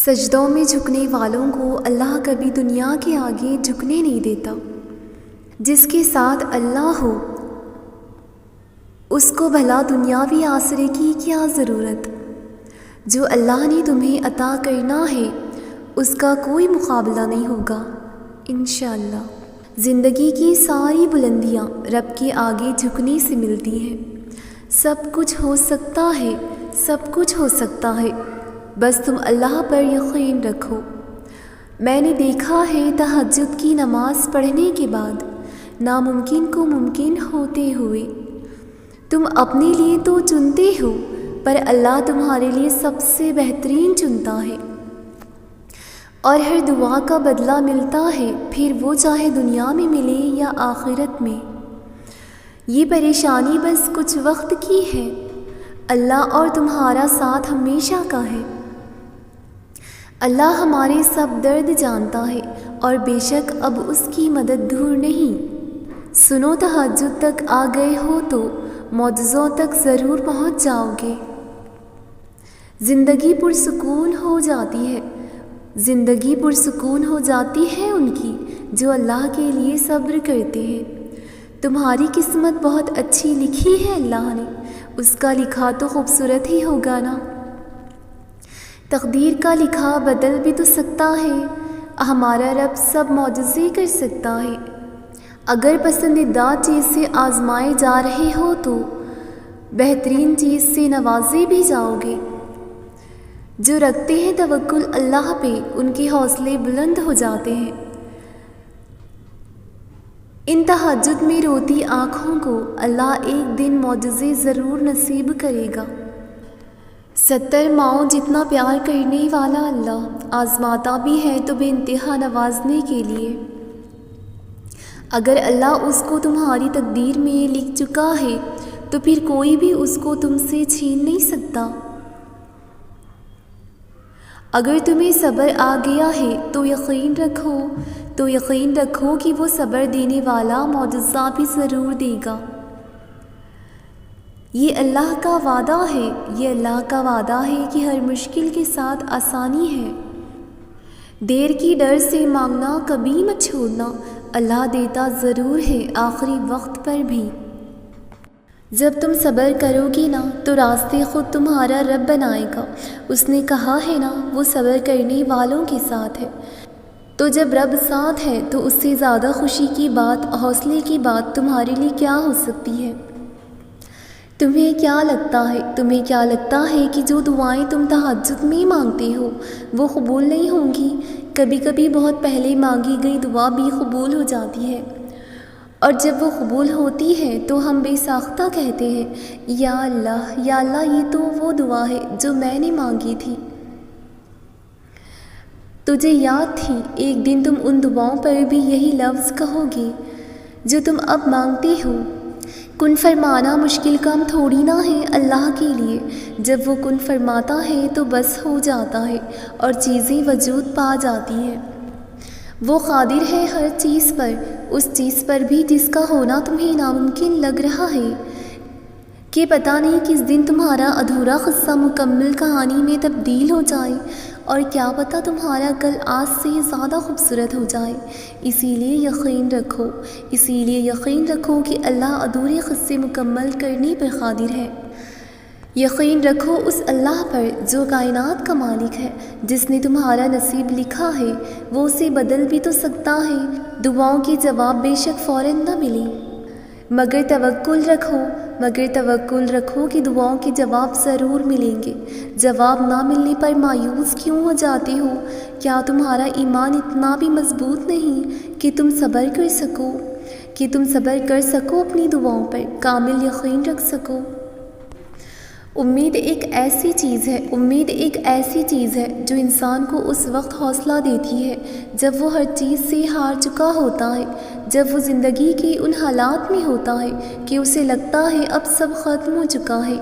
سجدوں میں جھکنے والوں کو اللہ کبھی دنیا کے آگے جھکنے نہیں دیتا۔ جس کے ساتھ اللہ ہو اس کو بھلا دنیاوی آسرے کی کیا ضرورت؟ جو اللہ نے تمہیں عطا کرنا ہے اس کا کوئی مقابلہ نہیں ہوگا انشاءاللہ۔ زندگی کی ساری بلندیاں رب کے آگے جھکنے سے ملتی ہیں۔ سب کچھ ہو سکتا ہے، سب کچھ ہو سکتا ہے، بس تم اللہ پر یقین رکھو۔ میں نے دیکھا ہے تہجد کی نماز پڑھنے کے بعد ناممکن کو ممکن ہوتے ہوئے۔ تم اپنے لیے تو چنتے ہو پر اللہ تمہارے لیے سب سے بہترین چنتا ہے، اور ہر دعا کا بدلہ ملتا ہے، پھر وہ چاہے دنیا میں ملے یا آخرت میں۔ یہ پریشانی بس کچھ وقت کی ہے، اللہ اور تمہارا ساتھ ہمیشہ کا ہے۔ اللہ ہمارے سب درد جانتا ہے اور بے شک اب اس کی مدد دور نہیں۔ سنو، تہجد تک آ گئے ہو تو معجزوں تک ضرور پہنچ جاؤ گے۔ زندگی پرسکون ہو جاتی ہے، زندگی پرسکون ہو جاتی ہے ان کی جو اللہ کے لیے صبر کرتے ہیں۔ تمہاری قسمت بہت اچھی لکھی ہے اللہ نے، اس کا لکھا تو خوبصورت ہی ہوگا نا۔ تقدیر کا لکھا بدل بھی تو سکتا ہے، ہمارا رب سب معجزے کر سکتا ہے۔ اگر پسندیدہ چیز سے آزمائے جا رہے ہو تو بہترین چیز سے نوازے بھی جاؤ گے۔ جو رکھتے ہیں توکل اللہ پہ ان کے حوصلے بلند ہو جاتے ہیں۔ ان تہجد میں روتی آنکھوں کو اللہ ایک دن معجزے ضرور نصیب کرے گا۔ 70 ماؤں جتنا پیار کرنے والا اللہ آزماتا بھی ہے تو بے انتہا نوازنے کے لیے۔ اگر اللہ اس کو تمہاری تقدیر میں لکھ چکا ہے تو پھر کوئی بھی اس کو تم سے چھین نہیں سکتا۔ اگر تمہیں صبر آ گیا ہے تو یقین رکھو کہ وہ صبر دینے والا معجزہ بھی ضرور دے گا۔ یہ اللہ کا وعدہ ہے، یہ اللہ کا وعدہ ہے کہ ہر مشکل کے ساتھ آسانی ہے۔ دیر کی ڈر سے مانگنا کبھی مت چھوڑنا، اللہ دیتا ضرور ہے آخری وقت پر بھی۔ جب تم صبر کرو گی نا تو راستے خود تمہارا رب بنائے گا۔ اس نے کہا ہے نا وہ صبر کرنے والوں کے ساتھ ہے۔ تو جب رب ساتھ ہے تو اس سے زیادہ خوشی کی بات، حوصلے کی بات تمہارے لیے کیا ہو سکتی ہے؟ تمہیں کیا لگتا ہے کہ جو دعائیں تم تہجد میں مانگتے ہو وہ قبول نہیں ہوں گی؟ کبھی کبھی بہت پہلے مانگی گئی دعا بھی قبول ہو جاتی ہے، اور جب وہ قبول ہوتی ہے تو ہم بے ساختہ کہتے ہیں یا اللہ یہ تو وہ دعا ہے جو میں نے مانگی تھی۔ تجھے یاد تھی ایک دن تم ان دعاؤں پر بھی یہی لفظ کہو گے جو تم اب مانگتے ہو۔ کن فرمانا مشکل کام تھوڑی نہ ہے اللہ کے لیے، جب وہ کن فرماتا ہے تو بس ہو جاتا ہے اور چیزیں وجود پا جاتی ہیں۔ وہ قادر ہے ہر چیز پر، اس چیز پر بھی جس کا ہونا تمہیں ناممکن لگ رہا ہے کہ پتہ نہیں کس دن تمہارا ادھورا قصہ مکمل کہانی میں تبدیل ہو جائے، اور کیا پتہ تمہارا کل آج سے زیادہ خوبصورت ہو جائے۔ اسی لیے یقین رکھو کہ اللہ ادھورے قصے مکمل کرنے پر قادر ہے۔ یقین رکھو اس اللہ پر جو کائنات کا مالک ہے، جس نے تمہارا نصیب لکھا ہے، وہ اسے بدل بھی تو سکتا ہے۔ دعاؤں کے جواب بے شک فوراً نہ ملے، مگر توکل رکھو کہ دعاؤں کے جواب ضرور ملیں گے۔ جواب نہ ملنے پر مایوس کیوں ہو جاتے ہو؟ کیا تمہارا ایمان اتنا بھی مضبوط نہیں کہ تم صبر کر سکو اپنی دعاؤں پر کامل یقین رکھ سکو؟ امید ایک ایسی چیز ہے جو انسان کو اس وقت حوصلہ دیتی ہے جب وہ ہر چیز سے ہار چکا ہوتا ہے، جب وہ زندگی کے ان حالات میں ہوتا ہے کہ اسے لگتا ہے اب سب ختم ہو چکا ہے،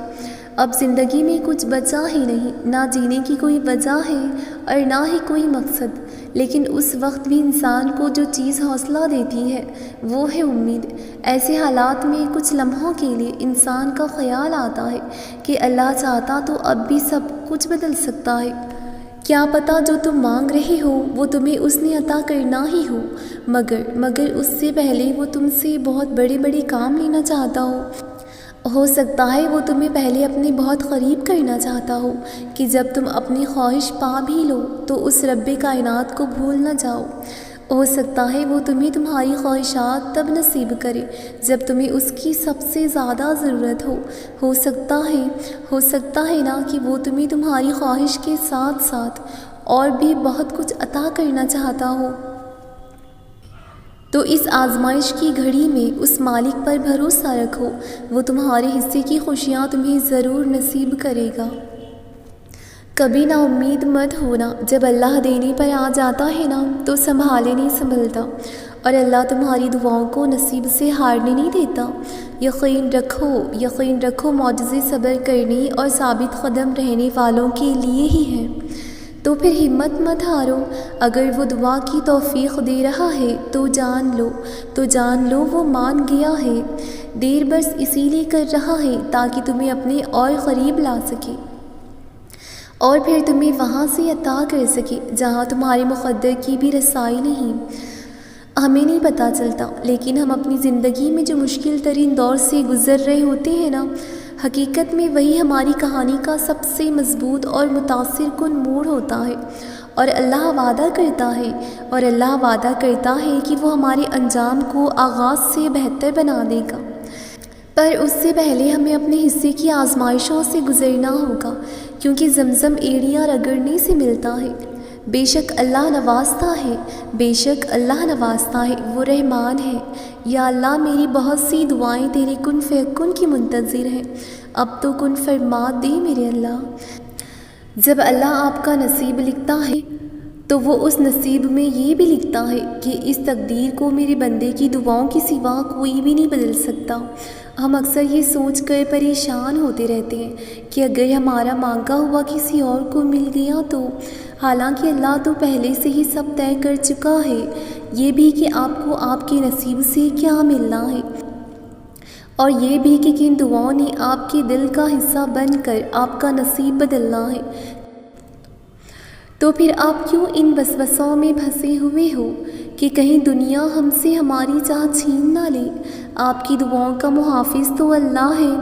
اب زندگی میں کچھ بچا ہی نہیں، نہ جینے کی کوئی وجہ ہے اور نہ ہی کوئی مقصد۔ لیکن اس وقت بھی انسان کو جو چیز حوصلہ دیتی ہے وہ ہے امید۔ ایسے حالات میں کچھ لمحوں کے لیے انسان کا خیال آتا ہے کہ اللہ چاہتا تو اب بھی سب کچھ بدل سکتا ہے۔ کیا پتہ جو تم مانگ رہے ہو وہ تمہیں اس نے عطا کرنا ہی ہو، مگر اس سے پہلے وہ تم سے بہت بڑے بڑے کام لینا چاہتا ہو سکتا ہے وہ تمہیں پہلے اپنے بہت قریب کرنا چاہتا ہو کہ جب تم اپنی خواہش پا بھی لو تو اس رب کائنات کو بھول نہ جاؤ۔ ہو سکتا ہے وہ تمہیں تمہاری خواہشات تب نصیب کرے جب تمہیں اس کی سب سے زیادہ ضرورت ہو سکتا ہے نا کہ وہ تمہیں تمہاری خواہش کے ساتھ ساتھ اور بھی بہت کچھ عطا کرنا چاہتا ہو۔ تو اس آزمائش کی گھڑی میں اس مالک پر بھروسہ رکھو، وہ تمہارے حصے کی خوشیاں تمہیں ضرور نصیب کرے گا۔ کبھی نا امید مت ہونا، جب اللہ دینے پر آ جاتا ہے نا تو سنبھالے نہیں سنبھلتا، اور اللہ تمہاری دعاؤں کو نصیب سے ہارنے نہیں دیتا۔ یقین رکھو معجزے صبر کرنے اور ثابت قدم رہنے والوں کے لیے ہی ہیں۔ تو پھر ہمت مت ہارو، اگر وہ دعا کی توفیق دے رہا ہے تو جان لو وہ مان گیا ہے، دیر بس اسی لیے کر رہا ہے تاکہ تمہیں اپنے اور قریب لا سکے، اور پھر تمہیں وہاں سے عطا کر سکے جہاں تمہارے مقدر کی بھی رسائی نہیں۔ ہمیں نہیں پتہ چلتا، لیکن ہم اپنی زندگی میں جو مشکل ترین دور سے گزر رہے ہوتے ہیں نا، حقیقت میں وہی ہماری کہانی کا سب سے مضبوط اور متاثر کن موڑ ہوتا ہے، اور اللہ وعدہ کرتا ہے کہ وہ ہمارے انجام کو آغاز سے بہتر بنا دے گا۔ پر اس سے پہلے ہمیں اپنے حصے کی آزمائشوں سے گزرنا ہوگا، کیونکہ زمزم ایڑیاں رگڑنے سے ملتا ہے۔ بے شک اللہ نوازتا ہے، وہ رحمان ہے۔ یا اللہ، میری بہت سی دعائیں تیرے کن فیکن کی منتظر ہیں، اب تو کن فرما دے میرے اللہ۔ جب اللہ آپ کا نصیب لکھتا ہے تو وہ اس نصیب میں یہ بھی لکھتا ہے کہ اس تقدیر کو میرے بندے کی دعاؤں کے سوا کوئی بھی نہیں بدل سکتا۔ ہم اکثر یہ سوچ کر پریشان ہوتے رہتے ہیں کہ اگر ہمارا مانگا ہوا کسی اور کو مل گیا تو، حالانکہ اللہ تو پہلے سے ہی سب طے کر چکا ہے، یہ بھی کہ آپ کو آپ کے نصیب سے کیا ملنا ہے، اور یہ بھی کہ کن دعاؤں نے آپ کے دل کا حصہ بن کر آپ کا نصیب بدلنا ہے۔ تو پھر آپ کیوں ان وسوسوں میں پھنسے ہوئے ہو کہ کہیں دنیا ہم سے ہماری چاہ چھین نہ لے؟ آپ کی دعاؤں کا محافظ تو اللہ ہے،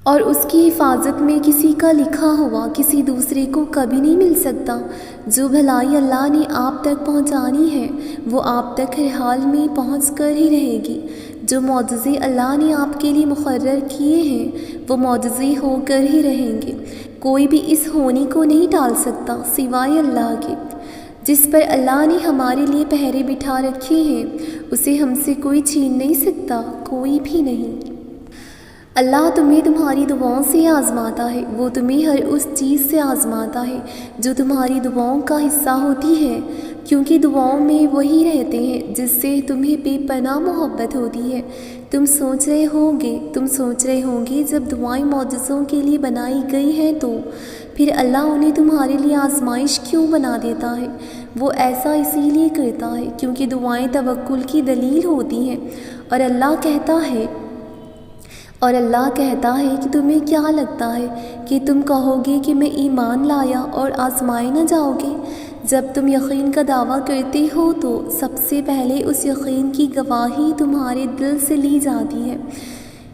اور اس کی حفاظت میں کسی کا لکھا ہوا کسی دوسرے کو کبھی نہیں مل سکتا۔ جو بھلائی اللہ نے آپ تک پہنچانی ہے وہ آپ تک ہر حال میں پہنچ کر ہی رہے گی۔ جو معجزے اللہ نے آپ کے لیے مقرر کیے ہیں وہ معجزے ہو کر ہی رہیں گے۔ کوئی بھی اس ہونے کو نہیں ٹال سکتا سوائے اللہ کے۔ جس پر اللہ نے ہمارے لیے پہرے بٹھا رکھے ہیں اسے ہم سے کوئی چھین نہیں سکتا، کوئی بھی نہیں۔ اللہ تمہیں تمہاری دعاؤں سے آزماتا ہے، وہ تمہیں ہر اس چیز سے آزماتا ہے جو تمہاری دعاؤں کا حصہ ہوتی ہے، کیونکہ دعاؤں میں وہی رہتے ہیں جس سے تمہیں بے پناہ محبت ہوتی ہے۔ تم سوچ رہے ہوں گے جب دعائیں معجزوں کے لیے بنائی گئی ہیں تو پھر اللہ انہیں تمہارے لیے آزمائش کیوں بنا دیتا ہے؟ وہ ایسا اسی لیے کرتا ہے کیونکہ دعائیں توکل کی دلیل ہوتی ہیں، اور اللہ کہتا ہے کہ تمہیں کیا لگتا ہے کہ تم کہو گے کہ میں ایمان لایا اور آزمائے نہ جاؤ گے؟ جب تم یقین کا دعویٰ کرتے ہو تو سب سے پہلے اس یقین کی گواہی تمہارے دل سے لی جاتی ہے،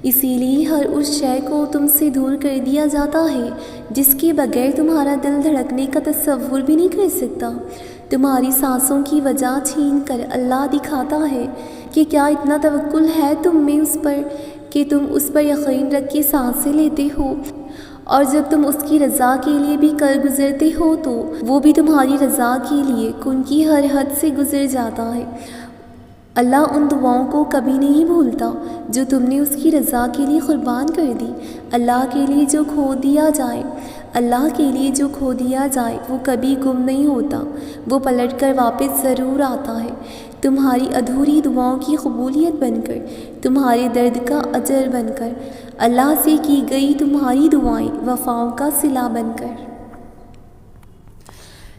اسی لیے ہر اس شے کو تم سے دور کر دیا جاتا ہے جس کے بغیر تمہارا دل دھڑکنے کا تصور بھی نہیں کر سکتا۔ تمہاری سانسوں کی وجہ چھین کر اللہ دکھاتا ہے کہ کیا اتنا توکل ہے تم میں اس پر کہ تم اس پر یقین رکھ کے سانسیں لیتے ہو، اور جب تم اس کی رضا کے لیے بھی کر گزرتے ہو تو وہ بھی تمہاری رضا کے لیے کن کی ہر حد سے گزر جاتا ہے۔ اللہ ان دعاؤں کو کبھی نہیں بھولتا جو تم نے اس کی رضا کے لیے قربان کر دی۔ اللہ کے لیے جو کھو دیا جائے وہ کبھی گم نہیں ہوتا، وہ پلٹ کر واپس ضرور آتا ہے، تمہاری ادھوری دعاؤں کی قبولیت بن کر، تمہارے درد کا اجر بن کر، اللہ سے کی گئی تمہاری دعائیں وفاؤں کا صلہ بن کر۔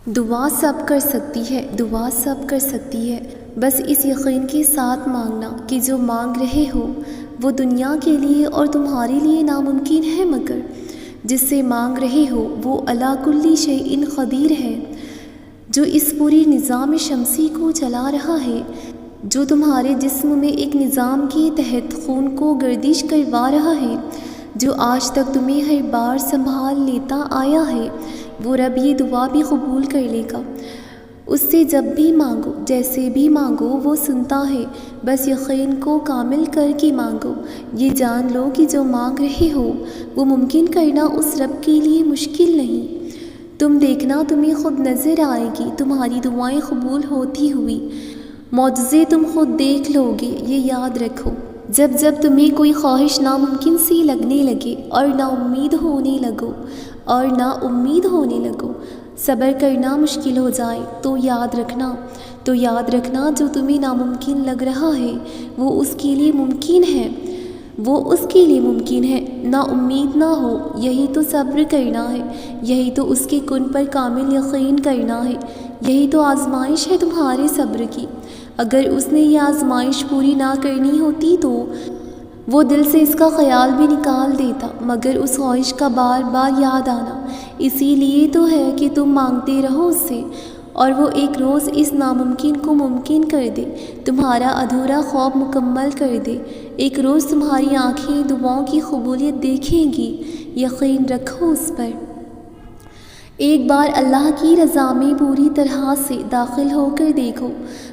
دعا سب کر سکتی ہے، بس اس یقین کے ساتھ مانگنا کہ جو مانگ رہے ہو وہ دنیا کے لیے اور تمہارے لیے ناممکن ہے، مگر جس سے مانگ رہے ہو وہ علی کل شیء قدیر ہے۔ جو اس پوری نظام شمسی کو چلا رہا ہے، جو تمہارے جسم میں ایک نظام کے تحت خون کو گردش کروا رہا ہے، جو آج تک تمہیں ہر بار سنبھال لیتا آیا ہے، وہ رب یہ دعا بھی قبول کر لے گا۔ اس سے جب بھی مانگو، جیسے بھی مانگو، وہ سنتا ہے، بس یقین کو کامل کر کے مانگو۔ یہ جان لو کہ جو مانگ رہے ہو وہ ممکن کرنا اس رب کے لیے مشکل نہیں۔ تم دیکھنا، تمہیں خود نظر آئے گی تمہاری دعائیں قبول ہوتی ہوئی، معجزے تم خود دیکھ لو گے۔ یہ یاد رکھو، جب جب تمہیں کوئی خواہش ناممکن سی لگنے لگے اور نا امید ہونے لگو، صبر کرنا مشکل ہو جائے، تو یاد رکھنا جو تمہیں ناممکن لگ رہا ہے وہ اس کے لیے ممکن ہے۔ نا امید نہ ہو، یہی تو صبر کرنا ہے، یہی تو اس کے کن پر کامل یقین کرنا ہے، یہی تو آزمائش ہے تمہارے صبر کی۔ اگر اس نے یہ آزمائش پوری نہ کرنی ہوتی تو وہ دل سے اس کا خیال بھی نکال دیتا، مگر اس خواہش کا بار بار یاد آنا اسی لیے تو ہے کہ تم مانگتے رہو اس سے، اور وہ ایک روز اس ناممکن کو ممکن کر دے، تمہارا ادھورا خواب مکمل کر دے۔ ایک روز تمہاری آنکھیں دعاؤں کی قبولیت دیکھیں گی، یقین رکھو اس پر۔ ایک بار اللہ کی رضا میں پوری طرح سے داخل ہو کر دیکھو،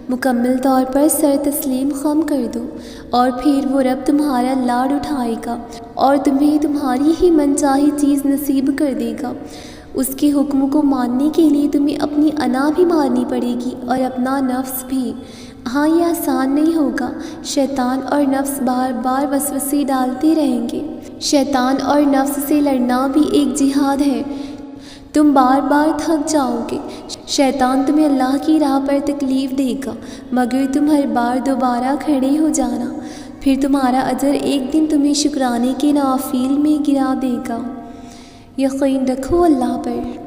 مکمل طور پر سر تسلیم خم کر دو، اور پھر وہ رب تمہارا لاڈ اٹھائے گا اور تمہیں تمہاری ہی من چاہی چیز نصیب کر دے گا۔ اس کے حکم کو ماننے کے لیے تمہیں اپنی انا بھی مارنی پڑے گی اور اپنا نفس بھی۔ ہاں، یہ آسان نہیں ہوگا، شیطان اور نفس بار بار وسوسے ڈالتے رہیں گے۔ شیطان اور نفس سے لڑنا بھی ایک جہاد ہے، تم بار بار تھک جاؤ گے، شیطان تمہیں اللہ کی راہ پر تکلیف دے گا، مگر تم ہر بار دوبارہ کھڑے ہو جانا، پھر تمہارا اجر ایک دن تمہیں شکرانے کے نوافل میں گرا دے گا۔ یقین رکھو اللہ پر۔